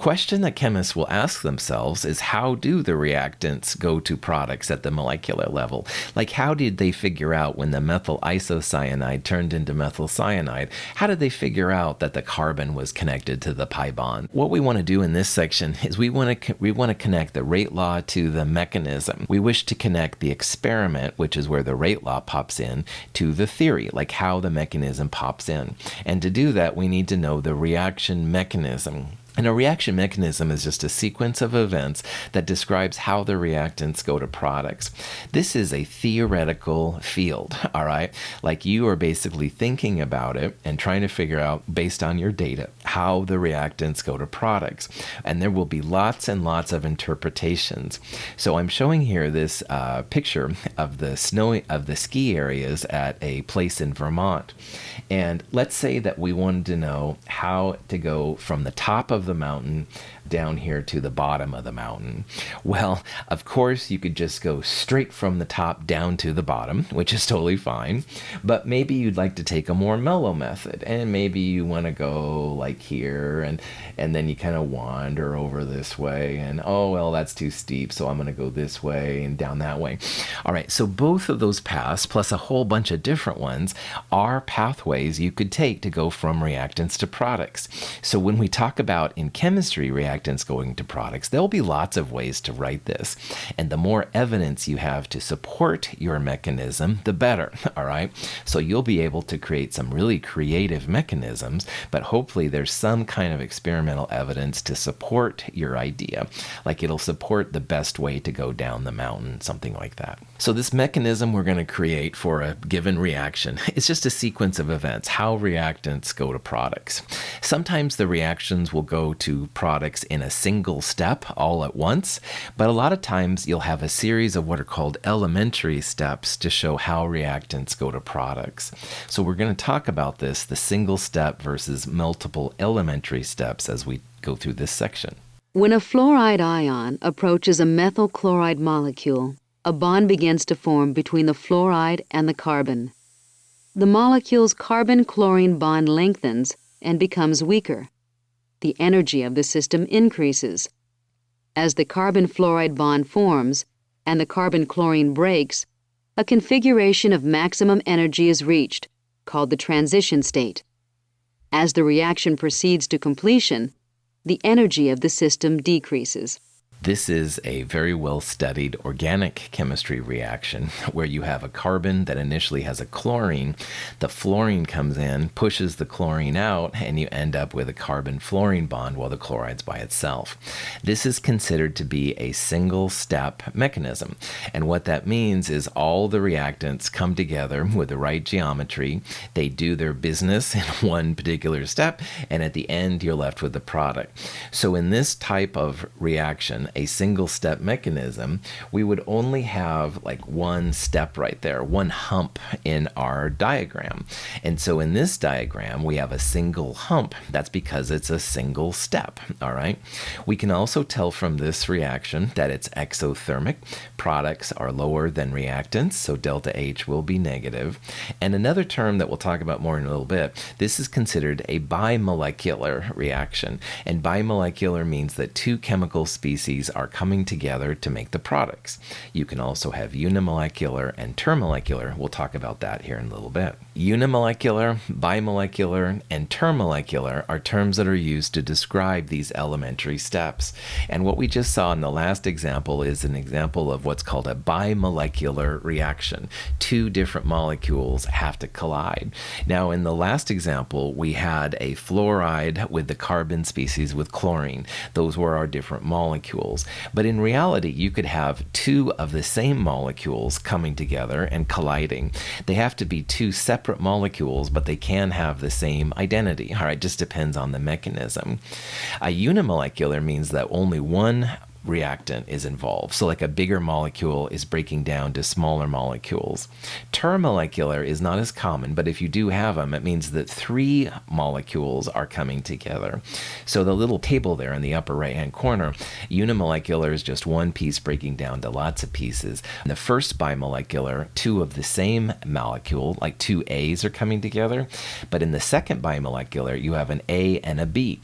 question that chemists will ask themselves is, how do the reactants go to products at the molecular level? Like, how did they figure out when the methyl isocyanide turned into methyl cyanide? How did they figure out that the carbon was connected to the pi bond? What we want to do in this section is we want to connect the rate law to the mechanism. We wish to connect the experiment, which is where the rate law pops in, to the theory, like how the mechanism pops in. And to do that, we need to know the reaction mechanism. And a reaction mechanism is just a sequence of events that describes how the reactants go to products. This is a theoretical field, all right? Like, you are basically thinking about it and trying to figure out, based on your data, how the reactants go to products. And there will be lots and lots of interpretations. So I'm showing here this picture of the ski areas at a place in Vermont. And let's say that we wanted to know how to go from the top of the mountain down here to the bottom of the mountain. Well, of course, you could just go straight from the top down to the bottom, which is totally fine. But maybe you'd like to take a more mellow method, and maybe you want to go like here, and then you kind of wander over this way, and oh, well, that's too steep, so I'm going to go this way and down that way. All right, so both of those paths, plus a whole bunch of different ones, are pathways you could take to go from reactants to products. So when we talk about in chemistry reactants going to products, there'll be lots of ways to write this. And the more evidence you have to support your mechanism, the better, all right? So you'll be able to create some really creative mechanisms, but hopefully there's some kind of experimental evidence to support your idea. Like, it'll support the best way to go down the mountain, something like that. So this mechanism we're going to create for a given reaction is just a sequence of events, how reactants go to products. Sometimes the reactions will go to products in a single step all at once, but a lot of times you'll have a series of what are called elementary steps to show how reactants go to products. So we're going to talk about this, the single step versus multiple elementary steps, as we go through this section. When a fluoride ion approaches a methyl chloride molecule, a bond begins to form between the fluoride and the carbon. The molecule's carbon-chlorine bond lengthens and becomes weaker. The energy of the system increases. As the carbon-fluoride bond forms and the carbon-chlorine breaks, a configuration of maximum energy is reached, called the transition state. As the reaction proceeds to completion, the energy of the system decreases. This is a very well-studied organic chemistry reaction where you have a carbon that initially has a chlorine. The fluorine comes in, pushes the chlorine out, and you end up with a carbon-fluorine bond while the chloride's by itself. This is considered to be a single-step mechanism. And what that means is all the reactants come together with the right geometry. They do their business in one particular step, and at the end, you're left with the product. So in this type of reaction, a single step mechanism, we would only have like one step right there, one hump in our diagram. And so in this diagram, we have a single hump. That's because it's a single step, all right? We can also tell from this reaction that it's exothermic. Products are lower than reactants, so delta H will be negative. And another term that we'll talk about more in a little bit, this is considered a bimolecular reaction. And bimolecular means that two chemical species are coming together to make the products. You can also have unimolecular and termolecular. We'll talk about that here in a little bit. Unimolecular, bimolecular, and termolecular are terms that are used to describe these elementary steps. And what we just saw in the last example is an example of what's called a bimolecular reaction. Two different molecules have to collide. Now, in the last example, we had a fluoride with the carbon species with chlorine. Those were our different molecules. But in reality, you could have two of the same molecules coming together and colliding. They have to be two separate molecules, but they can have the same identity. All right, just depends on the mechanism. A unimolecular means that only one reactant is involved. So like a bigger molecule is breaking down to smaller molecules. Termolecular is not as common, but if you do have them, it means that 3 molecules are coming together. So the little table there in the upper right-hand corner, unimolecular is just one piece breaking down to lots of pieces. In the first bimolecular, 2 of the same molecule, like 2 A's are coming together. But in the second bimolecular, you have an A and a B.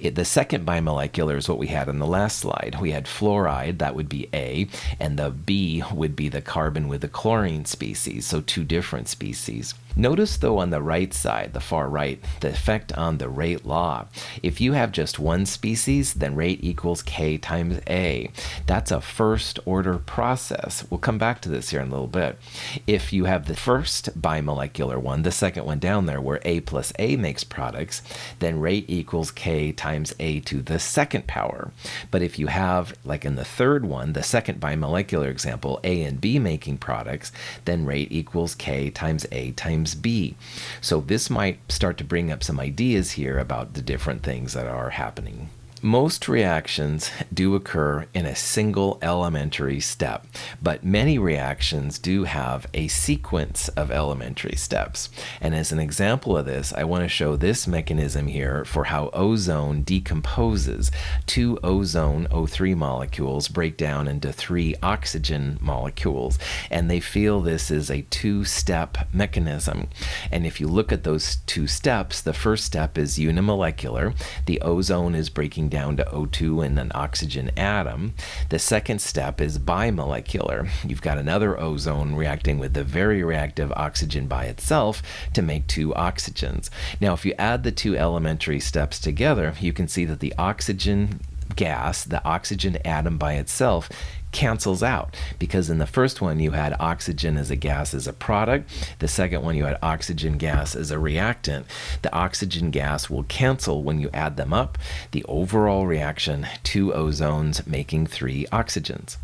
The second bimolecular is what we had on the last slide. We had fluoride, that would be A, and the B would be the carbon with the chlorine species, so 2 different species. Notice, though, on the right side, the far right, the effect on the rate law. If you have just one species, then rate equals K times A. That's a first-order process. We'll come back to this here in a little bit. If you have the first bimolecular one, the second one down there, where A plus A makes products, then rate equals K times A to the second power. But if you have, like in the third one, the second bimolecular example, A and B making products, then rate equals K times A times B. So this might start to bring up some ideas here about the different things that are happening. Most reactions do occur in a single elementary step, but many reactions do have a sequence of elementary steps. And as an example of this, I want to show this mechanism here for how ozone decomposes. 2 ozone O3 molecules break down into 3 oxygen molecules, and they feel this is a 2-step mechanism. And if you look at those 2 steps, the first step is unimolecular. The ozone is breaking down to O2 and an oxygen atom. The second step is bimolecular. You've got another ozone reacting with the very reactive oxygen by itself to make 2 oxygens. Now, if you add the 2 elementary steps together, you can see that the oxygen gas, the oxygen atom by itself, cancels out, because in the first one you had oxygen as a gas as a product. The second one you had oxygen gas as a reactant. The oxygen gas will cancel when you add them up. The overall reaction, 2 ozones making 3 oxygens.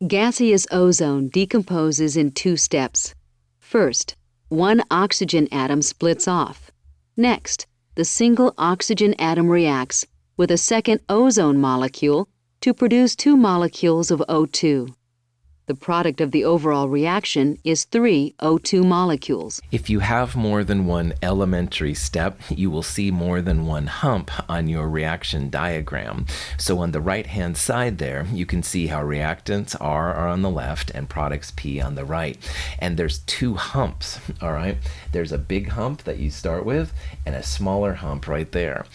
Gaseous ozone decomposes in 2 steps. First, 1 oxygen atom splits off. Next, the single oxygen atom reacts with a second ozone molecule to produce 2 molecules of O2. The product of the overall reaction is 3 O2 molecules. If you have more than one elementary step, you will see more than one hump on your reaction diagram. So on the right-hand side there, you can see how reactants R are on the left and products P on the right. And there's 2 humps, all right? There's a big hump that you start with and a smaller hump right there.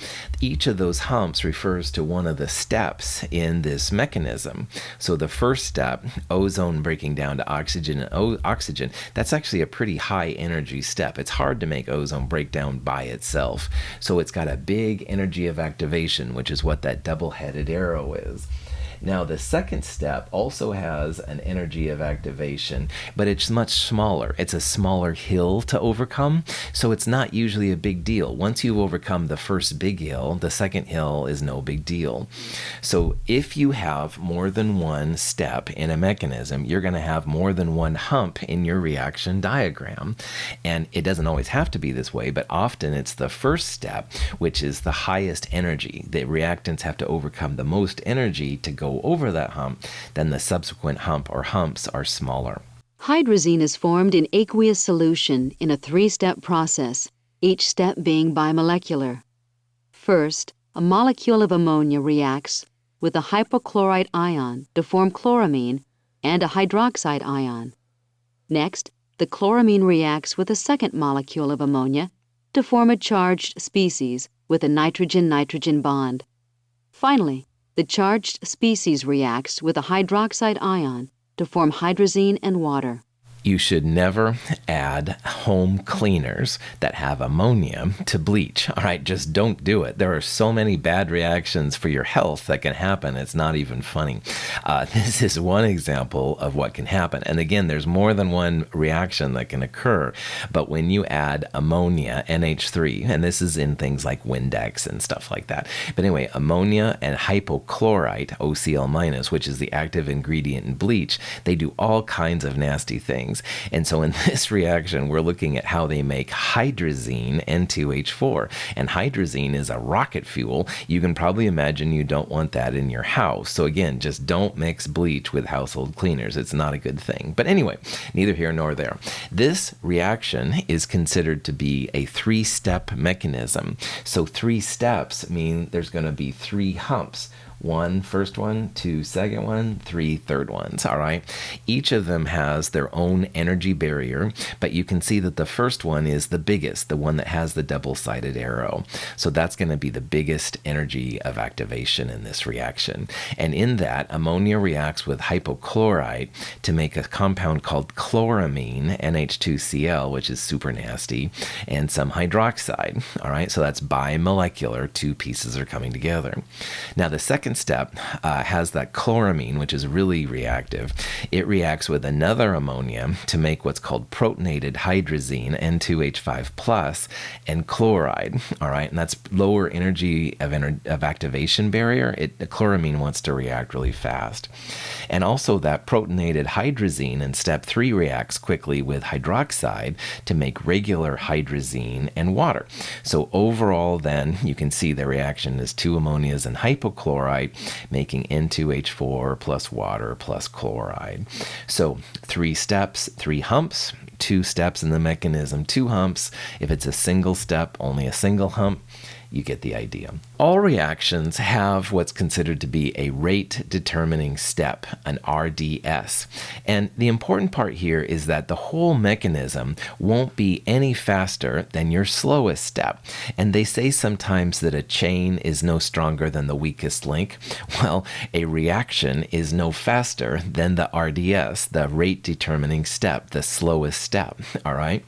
Each of those humps refers to one of the steps in this mechanism. So the first step, ozone breaking down to oxygen and oxygen, that's actually a pretty high energy step. It's hard to make ozone break down by itself. So it's got a big energy of activation, which is what that double-headed arrow is. Now, the second step also has an energy of activation, but it's much smaller. It's a smaller hill to overcome, so it's not usually a big deal. Once you've overcome the first big hill, the second hill is no big deal. So if you have more than one step in a mechanism, you're going to have more than one hump in your reaction diagram. And it doesn't always have to be this way, but often it's the first step, which is the highest energy. The reactants have to overcome the most energy to go over that hump, then the subsequent hump or humps are smaller. Hydrazine is formed in aqueous solution in a 3-step process, each step being bimolecular. First, a molecule of ammonia reacts with a hypochlorite ion to form chloramine and a hydroxide ion. Next, the chloramine reacts with a second molecule of ammonia to form a charged species with a nitrogen-nitrogen bond. Finally, the charged species reacts with a hydroxide ion to form hydrazine and water. You should never add home cleaners that have ammonia to bleach. All right, just don't do it. There are so many bad reactions for your health that can happen. It's not even funny. This is one example of what can happen. And again, there's more than one reaction that can occur. But when you add ammonia, NH3, and this is in things like Windex and stuff like that. But anyway, ammonia and hypochlorite, OCl-, which is the active ingredient in bleach, they do all kinds of nasty things. things. And so in this reaction, we're looking at how they make hydrazine, N2H4. And hydrazine is a rocket fuel. You can probably imagine you don't want that in your house. So again, just don't mix bleach with household cleaners. It's not a good thing. But anyway, neither here nor there. This reaction is considered to be a 3-step mechanism. So 3 steps mean there's going to be 3 humps. 1 first one, 2 second one, 3 third ones, all right? Each of them has their own energy barrier, but you can see that the first one is the biggest, the one that has the double-sided arrow. So that's going to be the biggest energy of activation in this reaction. And in that, ammonia reacts with hypochlorite to make a compound called chloramine, NH2Cl, which is super nasty, and some hydroxide, all right? So that's bimolecular, 2 pieces are coming together. Now, the second step has that chloramine, which is really reactive. It reacts with another ammonia to make what's called protonated hydrazine, N2H5+, and chloride, all right? And that's lower energy of activation barrier. The chloramine wants to react really fast. And also that protonated hydrazine in step 3 reacts quickly with hydroxide to make regular hydrazine and water. So overall then, you can see the reaction is 2 ammonias and hypochlorite, making N2H4 plus water plus chloride. So 3 steps, 3 humps, 2 steps in the mechanism, 2 humps. If it's a single step, only a single hump. You get the idea. All reactions have what's considered to be a rate determining step, an RDS. And the important part here is that the whole mechanism won't be any faster than your slowest step. And they say sometimes that a chain is no stronger than the weakest link. Well, a reaction is no faster than the RDS, the rate determining step, the slowest step, all right?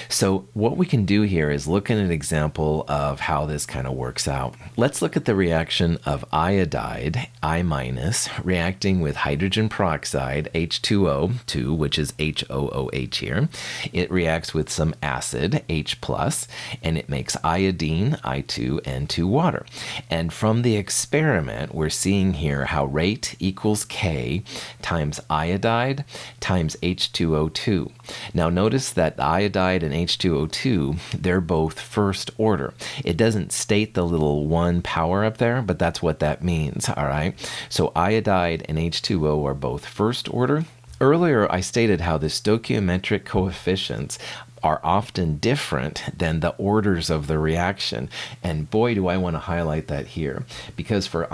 So what we can do here is look at an example of how this kind of works out. Let's look at the reaction of iodide, I-, reacting with hydrogen peroxide, H2O2, which is HOOH here. It reacts with some acid, H+, and it makes iodine, I2, and 2 water. And from the experiment, we're seeing here how rate equals K times iodide times H2O2. Now notice that iodide and H2O2, they're both first order. It doesn't state the little 1 power up there, but that's what that means, all right? So iodide and H2O are both first order. Earlier, I stated how the stoichiometric coefficients are often different than the orders of the reaction. And boy, do I want to highlight that here, because for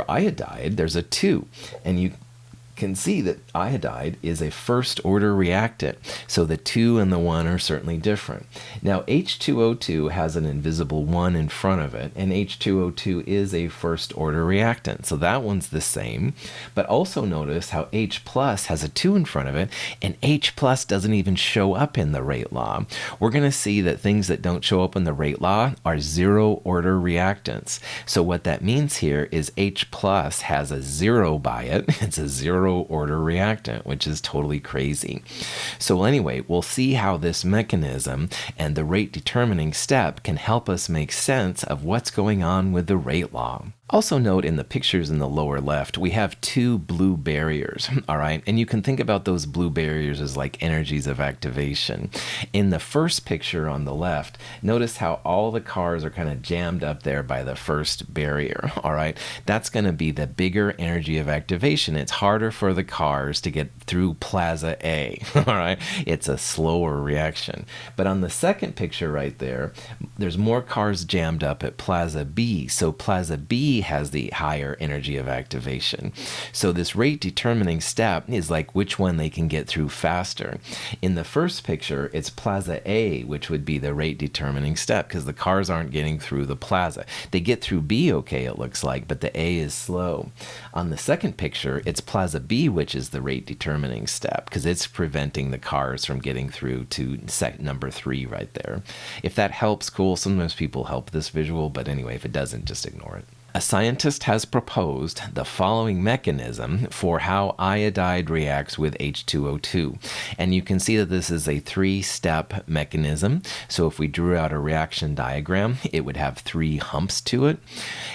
iodide, there's a 2, and you can see that iodide is a first order reactant, so the 2 and the 1 are certainly different. Now H2O2 has an invisible 1 in front of it, and H2O2 is a first order reactant, so that one's the same. But also notice how H plus has a 2 in front of it, and H plus doesn't even show up in the rate law. We're going to see that things that don't show up in the rate law are 0 order reactants. So what that means here is H plus has a 0 by it. It's a 0 order reactant, which is totally crazy. So anyway, we'll see how this mechanism and the rate determining step can help us make sense of what's going on with the rate law. Also note in the pictures in the lower left, we have 2 blue barriers, all right? And you can think about those blue barriers as like energies of activation. In the first picture on the left, notice how all the cars are kind of jammed up there by the first barrier, all right? That's going to be the bigger energy of activation. It's harder for the cars to get through Plaza A, all right? It's a slower reaction. But on the second picture right there, there's more cars jammed up at Plaza B. So Plaza B has the higher energy of activation. So this rate determining step is like which one they can get through faster. In the first picture, it's Plaza A, which would be the rate determining step because the cars aren't getting through the Plaza. They get through B okay, it looks like, but the A is slow. On the second picture, it's Plaza B, which is the rate determining step because it's preventing the cars from getting through to number 3 right there. If that helps, cool. Sometimes people help this visual, but anyway, if it doesn't, just ignore it. A scientist has proposed the following mechanism for how iodide reacts with H2O2. And you can see that this is a 3-step mechanism. So if we drew out a reaction diagram, it would have 3 humps to it.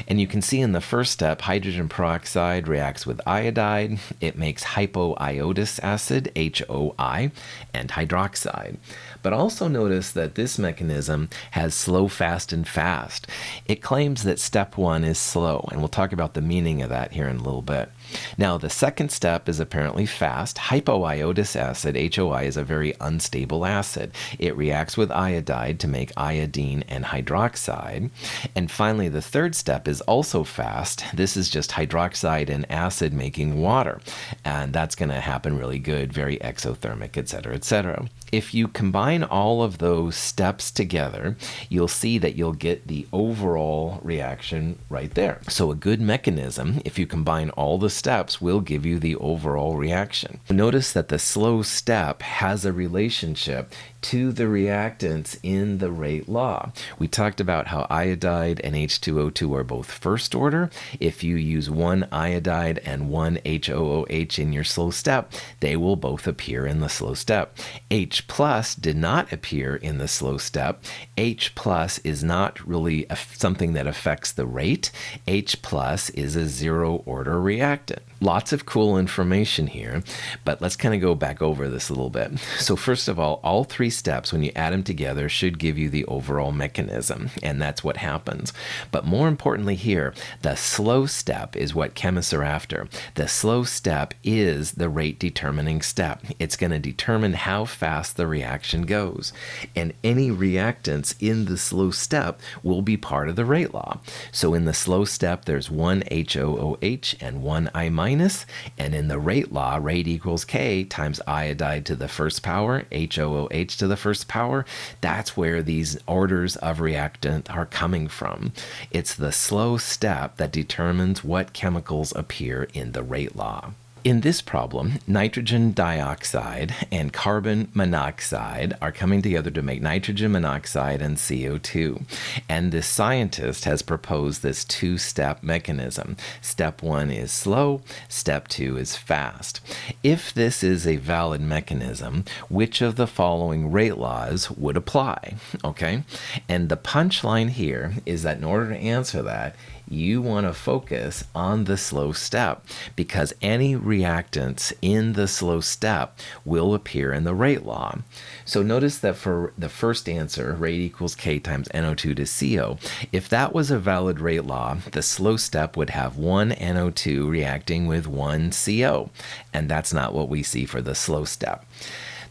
And you can see in the first step, hydrogen peroxide reacts with iodide. It makes hypoiodous acid, HOI, and hydroxide. But also notice that this mechanism has slow, fast, and fast. It claims that step 1 is slow, and we'll talk about the meaning of that here in a little bit. Now, the second step is apparently fast. Hypoiodous acid, HOI, is a very unstable acid. It reacts with iodide to make iodine and hydroxide. And finally, the third step is also fast. This is just hydroxide and acid making water. And that's going to happen really good, very exothermic, etc., etc. If you combine all of those steps together, you'll see that you'll get the overall reaction right there. So a good mechanism, if you combine all the steps, will give you the overall reaction. Notice that the slow step has a relationship to the reactants in the rate law. We talked about how iodide and H2O2 are both first order. If you use one iodide and one HOOH in your slow step, they will both appear in the slow step. H plus did not appear in the slow step. H plus is not really something that affects the rate. H plus is a 0 order reactant. Lots of cool information here, but let's kind of go back over this a little bit. So first of all 3 steps, when you add them together, should give you the overall mechanism, and that's what happens. But more importantly here, the slow step is what chemists are after. The slow step is the rate determining step. It's going to determine how fast the reaction goes. And any reactants in the slow step will be part of the rate law. So in the slow step, there's one HOOH and one I minus, and in the rate law, rate equals K times iodide to the first power, HOOH to the first power. That's where these orders of reactant are coming from. It's the slow step that determines what chemicals appear in the rate law. In this problem, nitrogen dioxide and carbon monoxide are coming together to make nitrogen monoxide and CO2. And this scientist has proposed this 2-step mechanism. Step 1 is slow, step 2 is fast. If this is a valid mechanism, which of the following rate laws would apply? Okay? And the punchline here is that in order to answer that, you want to focus on the slow step, because any reactants in the slow step will appear in the rate law. So notice that for the first answer, rate equals K times NO2 to CO, if that was a valid rate law, the slow step would have one NO2 reacting with one CO, and that's not what we see for the slow step.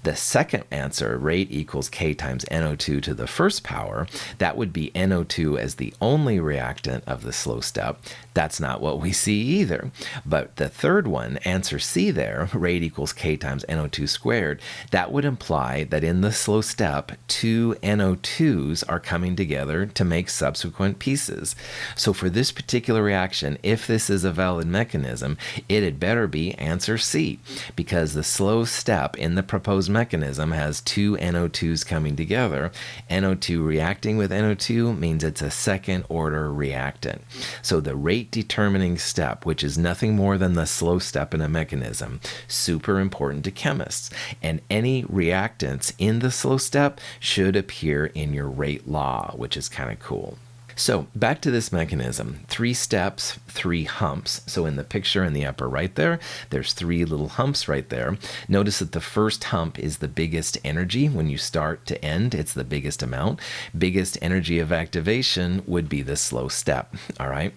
The second answer, rate equals K times NO2 to the first power, that would be NO2 as the only reactant of the slow step. That's not what we see either. But the third one, answer C there, rate equals K times NO2 squared, that would imply that in the slow step, 2 NO2s are coming together to make subsequent pieces. So for this particular reaction, if this is a valid mechanism, it had better be answer C, because the slow step in the proposed mechanism has 2 NO2s coming together. NO2 reacting with NO2 means it's a second order reactant. So the rate determining step, which is nothing more than the slow step in a mechanism, super important to chemists. And any reactants in the slow step should appear in your rate law, which is kind of cool. So back to this mechanism, 3 steps, 3 humps. So in the picture in the upper right there, there's 3 little humps right there. Notice that the first hump is the biggest energy. When you start to end, it's the biggest amount. Biggest energy of activation would be the slow step, all right?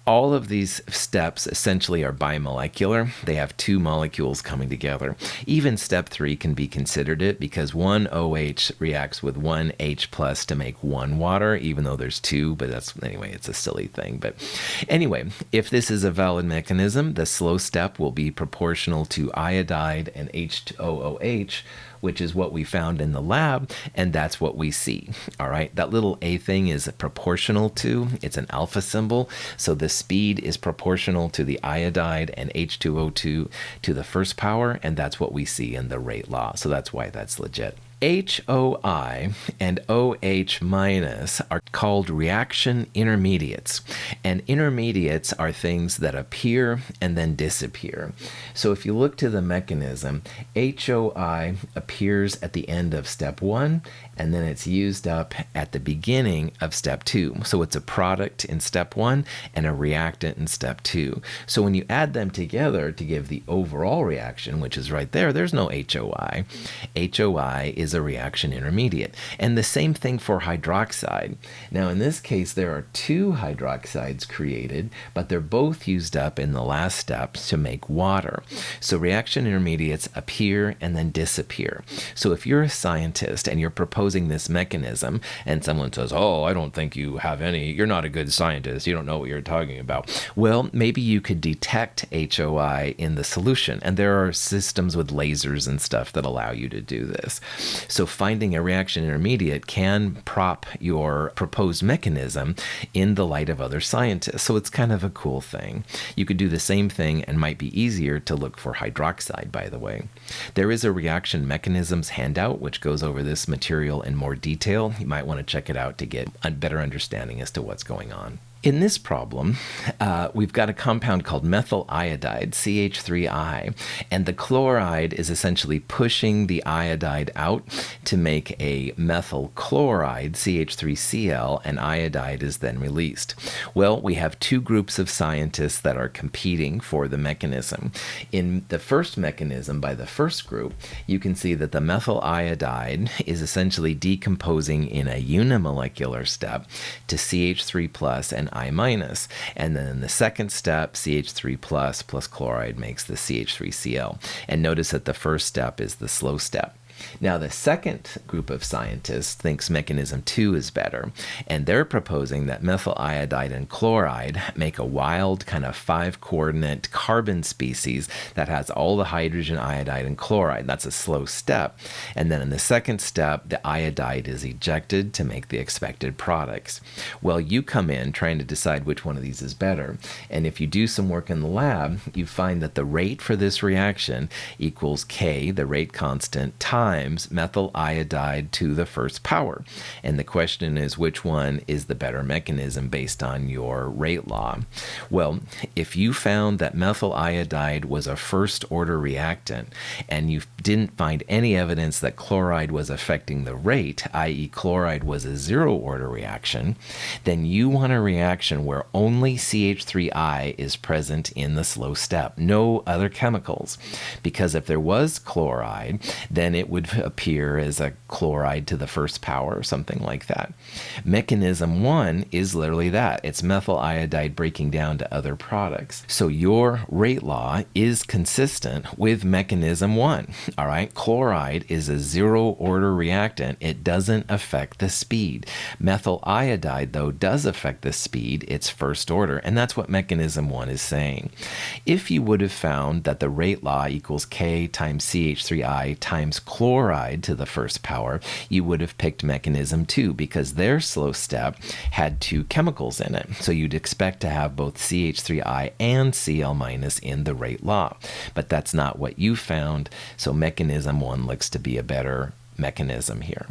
All of these steps essentially are bimolecular. They have 2 molecules coming together. Even step 3 can be considered it, because one OH reacts with one H plus to make one water, even though there's 2, but anyway, it's a silly thing. But anyway, if this is a valid mechanism, the slow step will be proportional to iodide and H2OH, which is what we found in the lab, and that's what we see. All right, that little A thing is proportional to, it's an alpha symbol, so the speed is proportional to the iodide and H2O2 to the first power, and that's what we see in the rate law, so that's why that's legit. HOI and OH minus are called reaction intermediates. And intermediates are things that appear and then disappear. So if you look to the mechanism, HOI appears at the end of step 1, and then it's used up at the beginning of step 2. So it's a product in step 1 and a reactant in step 2. So when you add them together to give the overall reaction, which is right there, there's no HOI. HOI is a reaction intermediate. And the same thing for hydroxide. Now in this case, there are 2 hydroxides created, but they're both used up in the last step to make water. So reaction intermediates appear and then disappear. So if you're a scientist and you're proposing this mechanism and someone says, oh, I don't think you have any, you're not a good scientist, you don't know what you're talking about. Well, maybe you could detect HOI in the solution. And there are systems with lasers and stuff that allow you to do this. So finding a reaction intermediate can prop your proposed mechanism in the light of other scientists. So it's kind of a cool thing. You could do the same thing and might be easier to look for hydroxide, by the way. There is a reaction mechanisms handout which goes over this material in more detail. You might want to check it out to get a better understanding as to what's going on. In this problem, we've got a compound called methyl iodide, CH3I, and the chloride is essentially pushing the iodide out to make a methyl chloride, CH3Cl, and iodide is then released. Well, we have 2 groups of scientists that are competing for the mechanism. In the first mechanism by the first group, you can see that the methyl iodide is essentially decomposing in a unimolecular step to CH3 plus and I minus. And then in the second step, CH3 plus chloride makes the CH3Cl. And notice that the first step is the slow step. Now, the second group of scientists thinks mechanism 2 is better, and they're proposing that methyl iodide and chloride make a wild kind of 5-coordinate carbon species that has all the hydrogen, iodide, and chloride. That's a slow step. And then in the second step, the iodide is ejected to make the expected products. Well, you come in trying to decide which one of these is better, and if you do some work in the lab, you find that the rate for this reaction equals K, the rate constant, times methyl iodide to the first power. And the question is, which one is the better mechanism based on your rate law? Well, if you found that methyl iodide was a first order reactant and you didn't find any evidence that chloride was affecting the rate, i.e. chloride was a 0 order reaction, then you want a reaction where only CH3I is present in the slow step, no other chemicals. Because if there was chloride, then it would appear as a chloride to the first power or something like that. Mechanism 1 is literally that. It's methyl iodide breaking down to other products. So your rate law is consistent with mechanism 1. All right, chloride is a 0 order reactant. It doesn't affect the speed. Methyl iodide, though, does affect the speed. It's first order, and that's what mechanism 1 is saying. If you would have found that the rate law equals K times CH3I times chloride to the first power, you would have picked mechanism 2 because their slow step had 2 chemicals in it. So you'd expect to have both CH3I and Cl- in the rate law. But that's not what you found, so mechanism 1 looks to be a better mechanism here.